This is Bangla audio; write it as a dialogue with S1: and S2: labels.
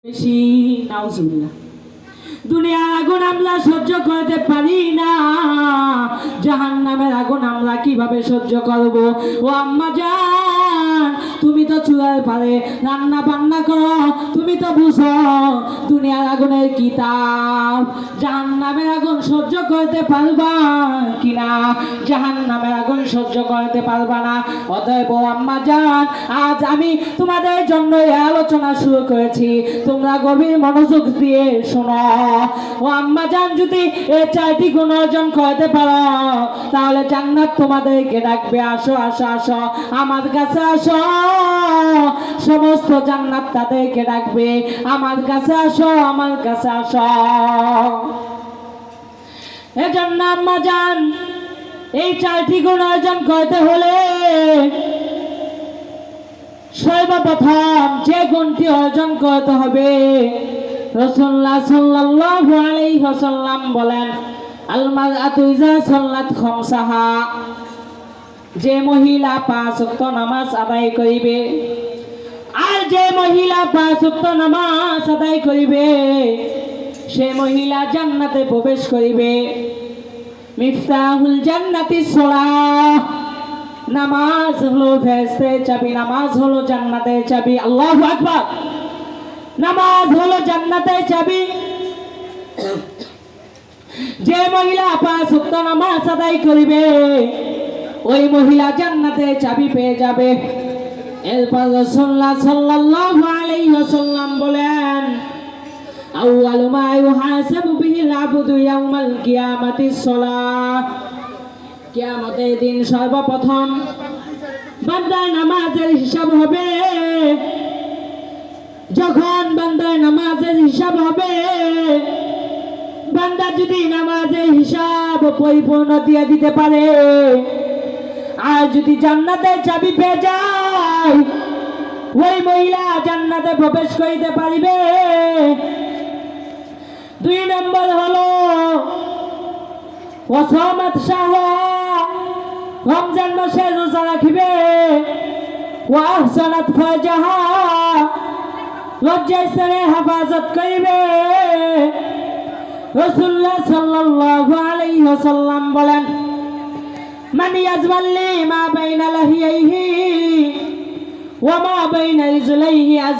S1: বেশি নাউজুবিল্লাহ। দুনিয়ার আগুন আমরা সহ্য করতে পারি না, জাহান্নামের আগুন আমরা কিভাবে সহ্য করব? ও আম্মা জান, তুমি তো চুলার পারে রান্না বান্না করো, তুমি তো বুঝো দুনিয়ার আগুনের কিতাব। জাহান্নামের আগুন সহ্য করতে পারবা কিনা? জাহান্নামের আগুন সহ্য করতে পারবা না। অতএব আম্মা জান, আজ আমি তোমাদের জন্য এই আলোচনা শুরু করেছি, তোমরা গভীর মনোযোগ দিয়ে শোনো। ও আম্মা জান, যদি এই 4টি গুণ অর্জন করতে পারো তাহলে জান্নাত তোমাদেরকে ডাকবে, আসো আসো আসো আমার কাছে আসো। সমস্ত জান্নাত তাদেরকে ডাকবে, আমার কাছে আসো আমার কাছে আসো। এজন্য আম্মা জান, এই 4টি গুণ অর্জন করতে হলে সর্বপ্রথম যে গুণটি অর্জন করতে হবে, রাসূলুল্লাহ সাল্লাল্লাহু আলাইহি ওয়াসাল্লাম বলেন, আল মারআতু ইযা সাল্লাত খামসাহা, যে মহিলা 5 ওয়াক্ত নামাজ আদায় করিবে, আর যে মহিলা 5 ওয়াক্ত নামাজ আদায় করিবে সে মহিলা জান্নাতে প্রবেশ করিবে। মিফতাহুল জান্নাতিস সালাহ, নামাজ হলো ফেরেশতার চাবি, নামাজ হলো জান্নাতের চাবি। আল্লাহু আকবার। নামাজ হলো জান্নাতের চাবি। যে মহিলা 5 ওয়াক্ত নামাজ আদায় করিবে ওই মহিলা জান্নাতের চাবি পেয়ে যাবে। এরপর রাসূলুল্লাহ সাল্লাল্লাহু আলাইহি ওয়াসাল্লাম বলেন, আউয়ালু মা ইউহাসাবু বিহিল আবদু ইয়াউমাল কিয়ামাতিস সালাহ, কিয়ামতের দিন সর্বপ্রথম বান্দার নামাজের হিসাব হবে। যখন বান্দার নামাজের হিসাব হবে, বান্দা যদি নামাজের হিসাব পরিপূর্ণ দিয়ে দিতে পারে আর যদি জান্নাতের চাবি পেয়ে যায়, ওই মহিলা জান্নাতে প্রবেশ করিতে পারিবে। 2 নম্বর হলো ওয়াসামাত শাহওয়া, রমজান মাসে রোজা রাখিবে। ওয়া আহসানাত ফারজাহা, লজ্জা স্থানে হেফাজত করিবে। রাসূলুল্লাহ সাল্লাল্লাহু আলাইহি ওয়াসাল্লাম বলেন, মান ইয়াজমাল্লি মা বাইনা লাহিয়াইহি ওয়া মা বাইনা রিজলাইহি